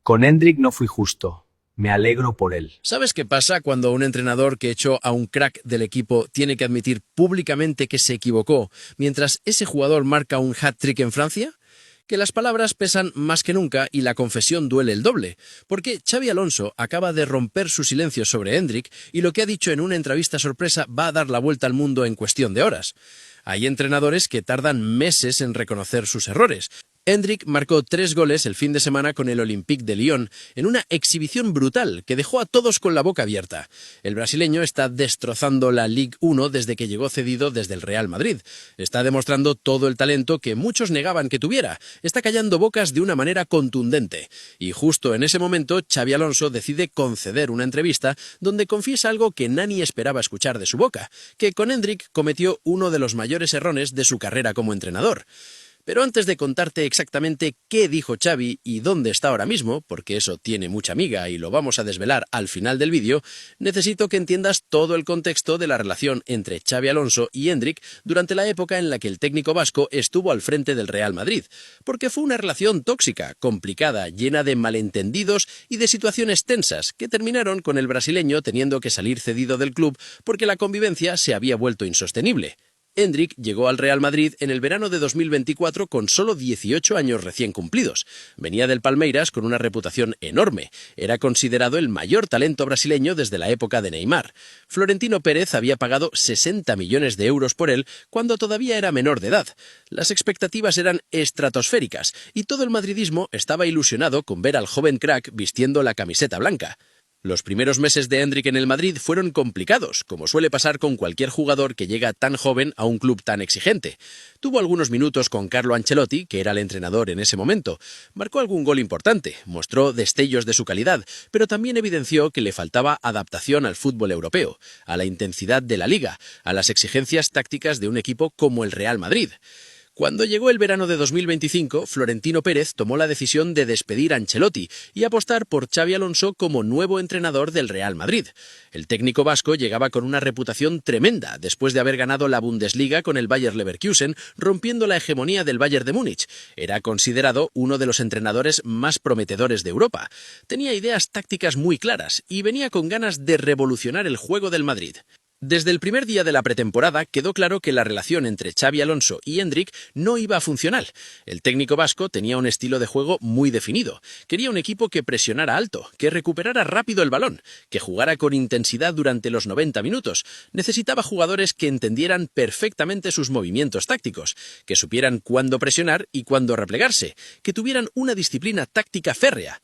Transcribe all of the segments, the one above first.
Con Endrick no fui justo. Me alegro por él. ¿Sabes qué pasa cuando un entrenador que echó a un crack del equipo tiene que admitir públicamente que se equivocó, mientras ese jugador marca un hat-trick en Francia? Que las palabras pesan más que nunca y la confesión duele el doble, porque Xabi Alonso acaba de romper su silencio sobre Endrick y lo que ha dicho en una entrevista sorpresa va a dar la vuelta al mundo en cuestión de horas. Hay entrenadores que tardan meses en reconocer sus errores. Endrick marcó 3 goles el fin de semana con el Olympique de Lyon, en una exhibición brutal que dejó a todos con la boca abierta. El brasileño está destrozando la Ligue 1 desde que llegó cedido desde el Real Madrid. Está demostrando todo el talento que muchos negaban que tuviera. Está callando bocas de una manera contundente. Y justo en ese momento, Xabi Alonso decide conceder una entrevista donde confiesa algo que nadie esperaba escuchar de su boca, que con Endrick cometió uno de los mayores errores de su carrera como entrenador. Pero antes de contarte exactamente qué dijo Xavi y dónde está ahora mismo, porque eso tiene mucha miga y lo vamos a desvelar al final del vídeo, necesito que entiendas todo el contexto de la relación entre Xabi Alonso y Endrick durante la época en la que el técnico vasco estuvo al frente del Real Madrid, porque fue una relación tóxica, complicada, llena de malentendidos y de situaciones tensas que terminaron con el brasileño teniendo que salir cedido del club porque la convivencia se había vuelto insostenible. Endrick llegó al Real Madrid en el verano de 2024 con solo 18 años recién cumplidos. Venía del Palmeiras con una reputación enorme. Era considerado el mayor talento brasileño desde la época de Neymar. Florentino Pérez había pagado 60 millones de euros por él cuando todavía era menor de edad. Las expectativas eran estratosféricas y todo el madridismo estaba ilusionado con ver al joven crack vistiendo la camiseta blanca. Los primeros meses de Endrick en el Madrid fueron complicados, como suele pasar con cualquier jugador que llega tan joven a un club tan exigente. Tuvo algunos minutos con Carlo Ancelotti, que era el entrenador en ese momento. Marcó algún gol importante, mostró destellos de su calidad, pero también evidenció que le faltaba adaptación al fútbol europeo, a la intensidad de la liga, a las exigencias tácticas de un equipo como el Real Madrid. Cuando llegó el verano de 2025, Florentino Pérez tomó la decisión de despedir a Ancelotti y apostar por Xabi Alonso como nuevo entrenador del Real Madrid. El técnico vasco llegaba con una reputación tremenda después de haber ganado la Bundesliga con el Bayer Leverkusen, rompiendo la hegemonía del Bayern de Múnich. Era considerado uno de los entrenadores más prometedores de Europa. Tenía ideas tácticas muy claras y venía con ganas de revolucionar el juego del Madrid. Desde el primer día de la pretemporada quedó claro que la relación entre Xabi Alonso y Endrick no iba a funcionar. El técnico vasco tenía un estilo de juego muy definido. Quería un equipo que presionara alto, que recuperara rápido el balón, que jugara con intensidad durante los 90 minutos. Necesitaba jugadores que entendieran perfectamente sus movimientos tácticos, que supieran cuándo presionar y cuándo replegarse, que tuvieran una disciplina táctica férrea.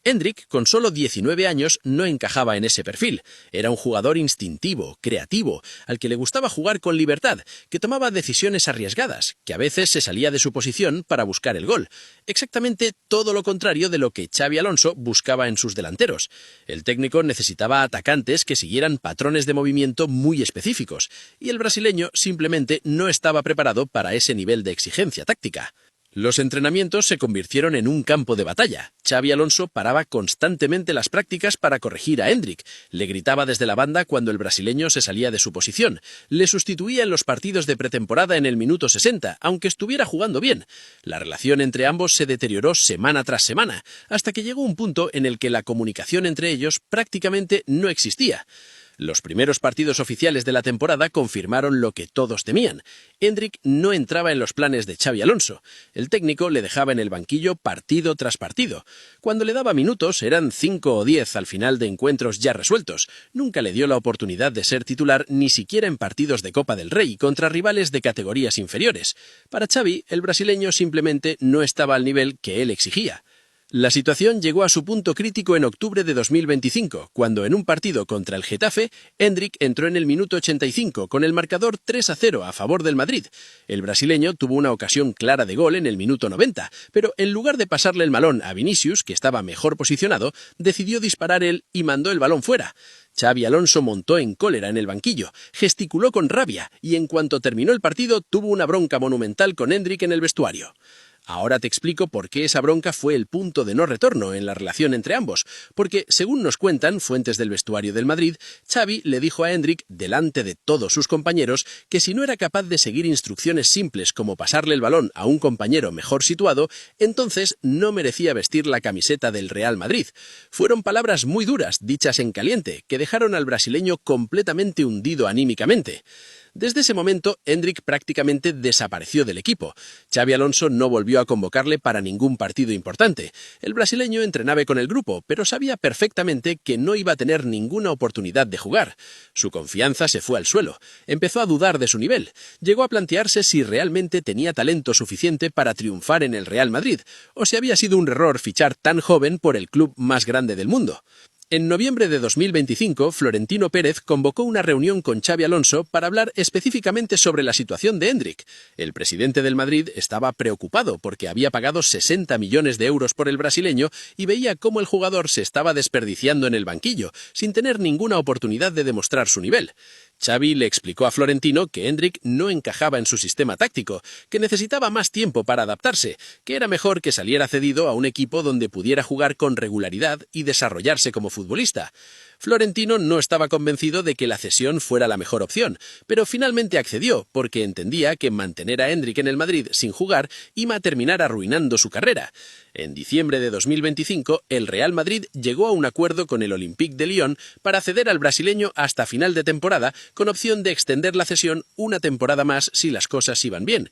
Endrick, con solo 19 años, no encajaba en ese perfil. Era un jugador instintivo, creativo, al que le gustaba jugar con libertad, que tomaba decisiones arriesgadas, que a veces se salía de su posición para buscar el gol. Exactamente todo lo contrario de lo que Xabi Alonso buscaba en sus delanteros. El técnico necesitaba atacantes que siguieran patrones de movimiento muy específicos, y el brasileño simplemente no estaba preparado para ese nivel de exigencia táctica. Los entrenamientos se convirtieron en un campo de batalla. Xabi Alonso paraba constantemente las prácticas para corregir a Endrick, le gritaba desde la banda cuando el brasileño se salía de su posición, le sustituía en los partidos de pretemporada en el minuto 60, aunque estuviera jugando bien. La relación entre ambos se deterioró semana tras semana, hasta que llegó un punto en el que la comunicación entre ellos prácticamente no existía. Los primeros partidos oficiales de la temporada confirmaron lo que todos temían. Endrick no entraba en los planes de Xabi Alonso. El técnico le dejaba en el banquillo partido tras partido. Cuando le daba minutos eran 5 o 10 al final de encuentros ya resueltos. Nunca le dio la oportunidad de ser titular ni siquiera en partidos de Copa del Rey contra rivales de categorías inferiores. Para Xavi, el brasileño simplemente no estaba al nivel que él exigía. La situación llegó a su punto crítico en octubre de 2025, cuando en un partido contra el Getafe, Endrick entró en el minuto 85 con el marcador 3-0 a favor del Madrid. El brasileño tuvo una ocasión clara de gol en el minuto 90, pero en lugar de pasarle el balón a Vinicius, que estaba mejor posicionado, decidió disparar él y mandó el balón fuera. Xabi Alonso montó en cólera en el banquillo, gesticuló con rabia y en cuanto terminó el partido tuvo una bronca monumental con Endrick en el vestuario. Ahora te explico por qué esa bronca fue el punto de no retorno en la relación entre ambos, porque, según nos cuentan fuentes del vestuario del Madrid, Xavi le dijo a Endrick, delante de todos sus compañeros, que si no era capaz de seguir instrucciones simples como pasarle el balón a un compañero mejor situado, entonces no merecía vestir la camiseta del Real Madrid. Fueron palabras muy duras, dichas en caliente, que dejaron al brasileño completamente hundido anímicamente. Desde ese momento, Endrick prácticamente desapareció del equipo. Xabi Alonso no volvió a convocarle para ningún partido importante. El brasileño entrenaba con el grupo, pero sabía perfectamente que no iba a tener ninguna oportunidad de jugar. Su confianza se fue al suelo. Empezó a dudar de su nivel. Llegó a plantearse si realmente tenía talento suficiente para triunfar en el Real Madrid, o si había sido un error fichar tan joven por el club más grande del mundo. En noviembre de 2025, Florentino Pérez convocó una reunión con Xabi Alonso para hablar específicamente sobre la situación de Endrick. El presidente del Madrid estaba preocupado porque había pagado 60 millones de euros por el brasileño y veía cómo el jugador se estaba desperdiciando en el banquillo, sin tener ninguna oportunidad de demostrar su nivel. Xavi le explicó a Florentino que Endrick no encajaba en su sistema táctico, que necesitaba más tiempo para adaptarse, que era mejor que saliera cedido a un equipo donde pudiera jugar con regularidad y desarrollarse como futbolista. Florentino no estaba convencido de que la cesión fuera la mejor opción, pero finalmente accedió porque entendía que mantener a Endrick en el Madrid sin jugar iba a terminar arruinando su carrera. En diciembre de 2025, el Real Madrid llegó a un acuerdo con el Olympique de Lyon para ceder al brasileño hasta final de temporada, con opción de extender la cesión una temporada más si las cosas iban bien.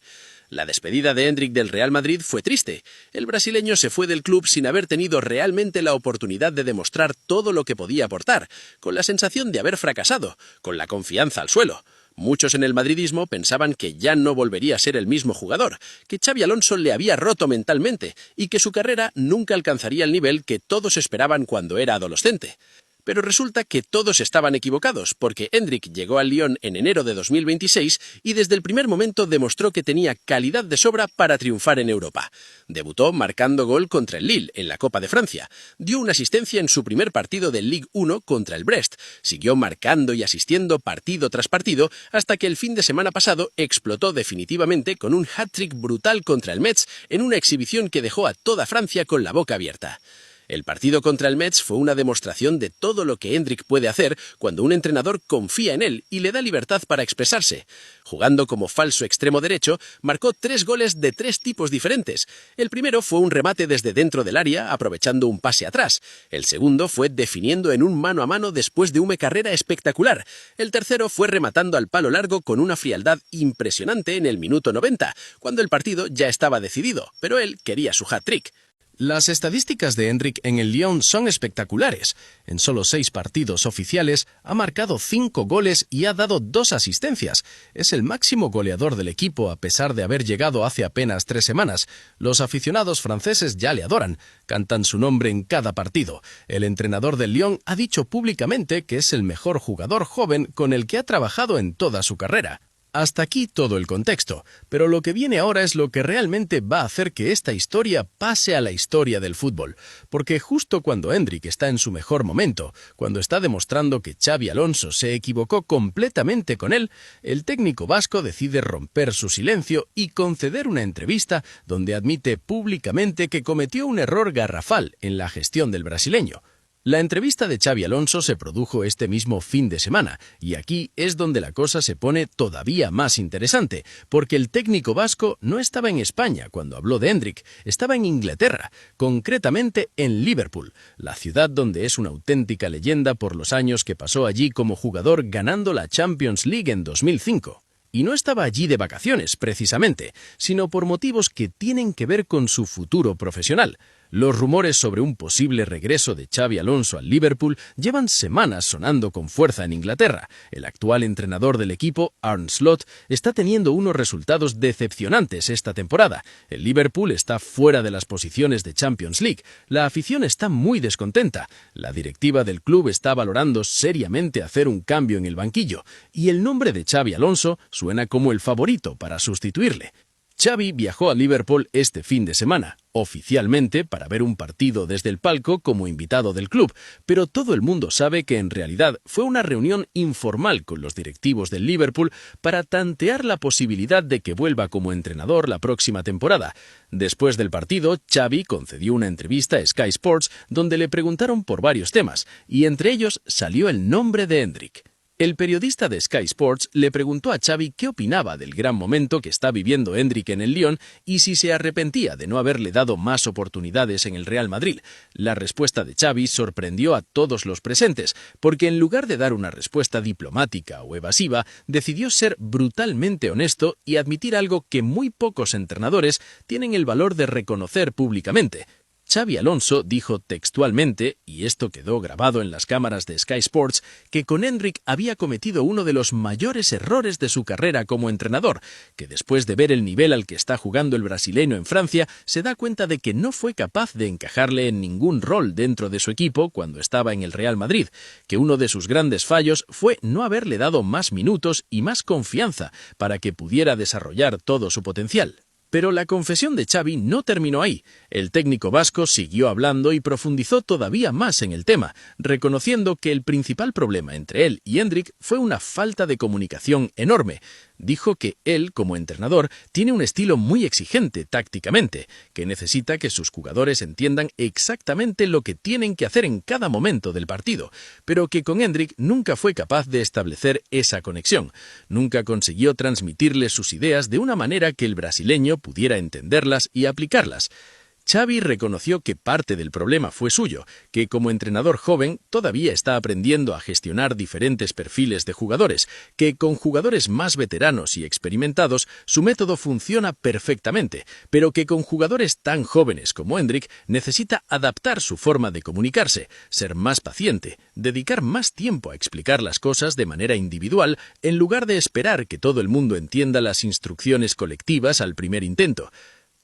La despedida de Endrick del Real Madrid fue triste. El brasileño se fue del club sin haber tenido realmente la oportunidad de demostrar todo lo que podía aportar, con la sensación de haber fracasado, con la confianza al suelo. Muchos en el madridismo pensaban que ya no volvería a ser el mismo jugador, que Xabi Alonso le había roto mentalmente y que su carrera nunca alcanzaría el nivel que todos esperaban cuando era adolescente. Pero resulta que todos estaban equivocados, porque Endrick llegó al Lyon en enero de 2026 y desde el primer momento demostró que tenía calidad de sobra para triunfar en Europa. Debutó marcando gol contra el Lille en la Copa de Francia. Dio una asistencia en su primer partido de Ligue 1 contra el Brest. Siguió marcando y asistiendo partido tras partido hasta que el fin de semana pasado explotó definitivamente con un hat-trick brutal contra el Metz en una exhibición que dejó a toda Francia con la boca abierta. El partido contra el Metz fue una demostración de todo lo que Endrick puede hacer cuando un entrenador confía en él y le da libertad para expresarse. Jugando como falso extremo derecho, marcó 3 goles de 3 tipos diferentes. El primero fue un remate desde dentro del área, aprovechando un pase atrás. El segundo fue definiendo en un mano a mano después de una carrera espectacular. El tercero fue rematando al palo largo con una frialdad impresionante en el minuto 90, cuando el partido ya estaba decidido, pero él quería su hat-trick. Las estadísticas de Endrick en el Lyon son espectaculares. En solo 6 partidos oficiales ha marcado 5 goles y ha dado 2 asistencias. Es el máximo goleador del equipo a pesar de haber llegado hace apenas 3 semanas. Los aficionados franceses ya le adoran. Cantan su nombre en cada partido. El entrenador del Lyon ha dicho públicamente que es el mejor jugador joven con el que ha trabajado en toda su carrera. Hasta aquí todo el contexto, pero lo que viene ahora es lo que realmente va a hacer que esta historia pase a la historia del fútbol, porque justo cuando Endrick está en su mejor momento, cuando está demostrando que Xabi Alonso se equivocó completamente con él, el técnico vasco decide romper su silencio y conceder una entrevista donde admite públicamente que cometió un error garrafal en la gestión del brasileño. La entrevista de Xabi Alonso se produjo este mismo fin de semana, y aquí es donde la cosa se pone todavía más interesante, porque el técnico vasco no estaba en España cuando habló de Endrick, estaba en Inglaterra, concretamente en Liverpool, la ciudad donde es una auténtica leyenda por los años que pasó allí como jugador ganando la Champions League en 2005. Y no estaba allí de vacaciones, precisamente, sino por motivos que tienen que ver con su futuro profesional. Los rumores sobre un posible regreso de Xabi Alonso al Liverpool llevan semanas sonando con fuerza en Inglaterra. El actual entrenador del equipo, Arne Slot, está teniendo unos resultados decepcionantes esta temporada. El Liverpool está fuera de las posiciones de Champions League. La afición está muy descontenta. La directiva del club está valorando seriamente hacer un cambio en el banquillo. Y el nombre de Xabi Alonso suena como el favorito para sustituirle. Xavi viajó a Liverpool este fin de semana, oficialmente para ver un partido desde el palco como invitado del club, pero todo el mundo sabe que en realidad fue una reunión informal con los directivos del Liverpool para tantear la posibilidad de que vuelva como entrenador la próxima temporada. Después del partido, Xavi concedió una entrevista a Sky Sports donde le preguntaron por varios temas, y entre ellos salió el nombre de Endrick. El periodista de Sky Sports le preguntó a Xavi qué opinaba del gran momento que está viviendo Endrick en el Lyon y si se arrepentía de no haberle dado más oportunidades en el Real Madrid. La respuesta de Xavi sorprendió a todos los presentes, porque en lugar de dar una respuesta diplomática o evasiva, decidió ser brutalmente honesto y admitir algo que muy pocos entrenadores tienen el valor de reconocer públicamente. Xabi Alonso dijo textualmente, y esto quedó grabado en las cámaras de Sky Sports, que con Endrick había cometido uno de los mayores errores de su carrera como entrenador, que después de ver el nivel al que está jugando el brasileño en Francia, se da cuenta de que no fue capaz de encajarle en ningún rol dentro de su equipo cuando estaba en el Real Madrid, que uno de sus grandes fallos fue no haberle dado más minutos y más confianza para que pudiera desarrollar todo su potencial. Pero la confesión de Xavi no terminó ahí. El técnico vasco siguió hablando y profundizó todavía más en el tema, reconociendo que el principal problema entre él y Endrick fue una falta de comunicación enorme. Dijo que él, como entrenador, tiene un estilo muy exigente tácticamente, que necesita que sus jugadores entiendan exactamente lo que tienen que hacer en cada momento del partido, pero que con Endrick nunca fue capaz de establecer esa conexión. Nunca consiguió transmitirle sus ideas de una manera que el brasileño pudiera entenderlas y aplicarlas. Xavi reconoció que parte del problema fue suyo, que como entrenador joven todavía está aprendiendo a gestionar diferentes perfiles de jugadores, que con jugadores más veteranos y experimentados su método funciona perfectamente, pero que con jugadores tan jóvenes como Endrick necesita adaptar su forma de comunicarse, ser más paciente, dedicar más tiempo a explicar las cosas de manera individual en lugar de esperar que todo el mundo entienda las instrucciones colectivas al primer intento.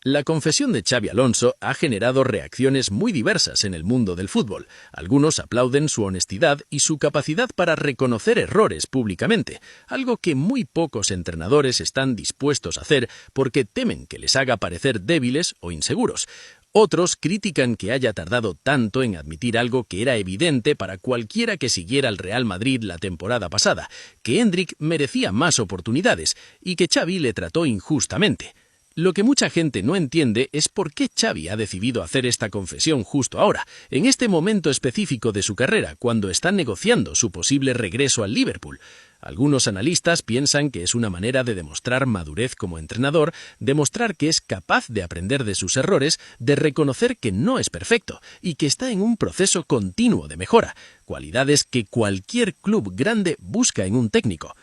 La confesión de Xabi Alonso ha generado reacciones muy diversas en el mundo del fútbol. Algunos aplauden su honestidad y su capacidad para reconocer errores públicamente, algo que muy pocos entrenadores están dispuestos a hacer porque temen que les haga parecer débiles o inseguros. Otros critican que haya tardado tanto en admitir algo que era evidente para cualquiera que siguiera al Real Madrid la temporada pasada, que Endrick merecía más oportunidades y que Xavi le trató injustamente. Lo que mucha gente no entiende es por qué Xavi ha decidido hacer esta confesión justo ahora, en este momento específico de su carrera, cuando está negociando su posible regreso al Liverpool. Algunos analistas piensan que es una manera de demostrar madurez como entrenador, demostrar que es capaz de aprender de sus errores, de reconocer que no es perfecto y que está en un proceso continuo de mejora, cualidades que cualquier club grande busca en un técnico.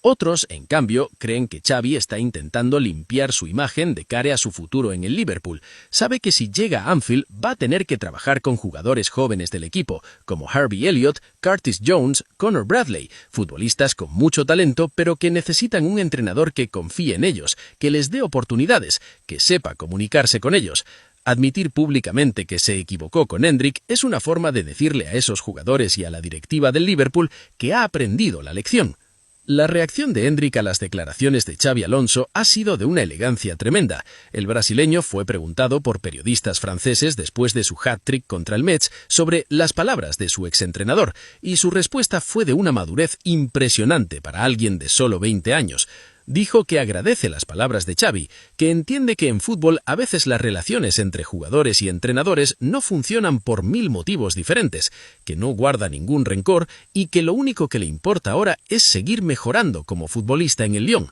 Otros, en cambio, creen que Xavi está intentando limpiar su imagen de cara a su futuro en el Liverpool. Sabe que si llega a Anfield va a tener que trabajar con jugadores jóvenes del equipo, como Harvey Elliott, Curtis Jones, Conor Bradley, futbolistas con mucho talento, pero que necesitan un entrenador que confíe en ellos, que les dé oportunidades, que sepa comunicarse con ellos. Admitir públicamente que se equivocó con Endrick es una forma de decirle a esos jugadores y a la directiva del Liverpool que ha aprendido la lección. La reacción de Endrick a las declaraciones de Xabi Alonso ha sido de una elegancia tremenda. El brasileño fue preguntado por periodistas franceses después de su hat-trick contra el Metz sobre las palabras de su exentrenador, y su respuesta fue de una madurez impresionante para alguien de solo 20 años. Dijo que agradece las palabras de Xavi, que entiende que en fútbol a veces las relaciones entre jugadores y entrenadores no funcionan por 1000 motivos diferentes, que no guarda ningún rencor y que lo único que le importa ahora es seguir mejorando como futbolista en el Lyon.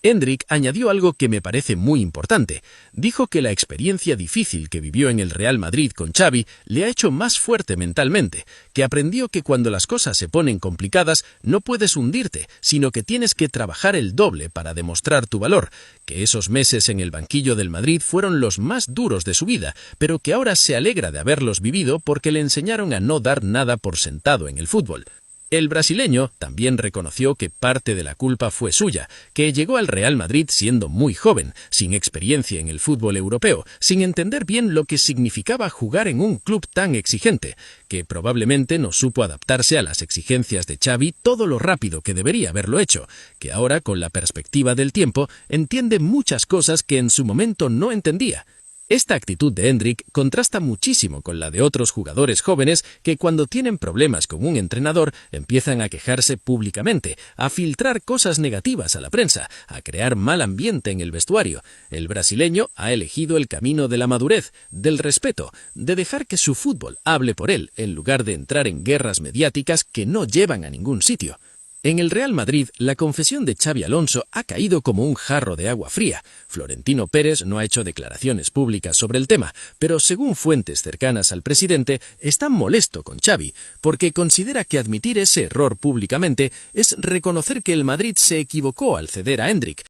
Endrick añadió algo que me parece muy importante. Dijo que la experiencia difícil que vivió en el Real Madrid con Xavi le ha hecho más fuerte mentalmente, que aprendió que cuando las cosas se ponen complicadas no puedes hundirte, sino que tienes que trabajar el doble para demostrar tu valor, que esos meses en el banquillo del Madrid fueron los más duros de su vida, pero que ahora se alegra de haberlos vivido porque le enseñaron a no dar nada por sentado en el fútbol. El brasileño también reconoció que parte de la culpa fue suya, que llegó al Real Madrid siendo muy joven, sin experiencia en el fútbol europeo, sin entender bien lo que significaba jugar en un club tan exigente, que probablemente no supo adaptarse a las exigencias de Xavi todo lo rápido que debería haberlo hecho, que ahora, con la perspectiva del tiempo, entiende muchas cosas que en su momento no entendía. Esta actitud de Endrick contrasta muchísimo con la de otros jugadores jóvenes que cuando tienen problemas con un entrenador empiezan a quejarse públicamente, a filtrar cosas negativas a la prensa, a crear mal ambiente en el vestuario. El brasileño ha elegido el camino de la madurez, del respeto, de dejar que su fútbol hable por él, en lugar de entrar en guerras mediáticas que no llevan a ningún sitio. En el Real Madrid, la confesión de Xabi Alonso ha caído como un jarro de agua fría. Florentino Pérez no ha hecho declaraciones públicas sobre el tema, pero según fuentes cercanas al presidente, está molesto con Xavi, porque considera que admitir ese error públicamente es reconocer que el Madrid se equivocó al ceder a Endrick,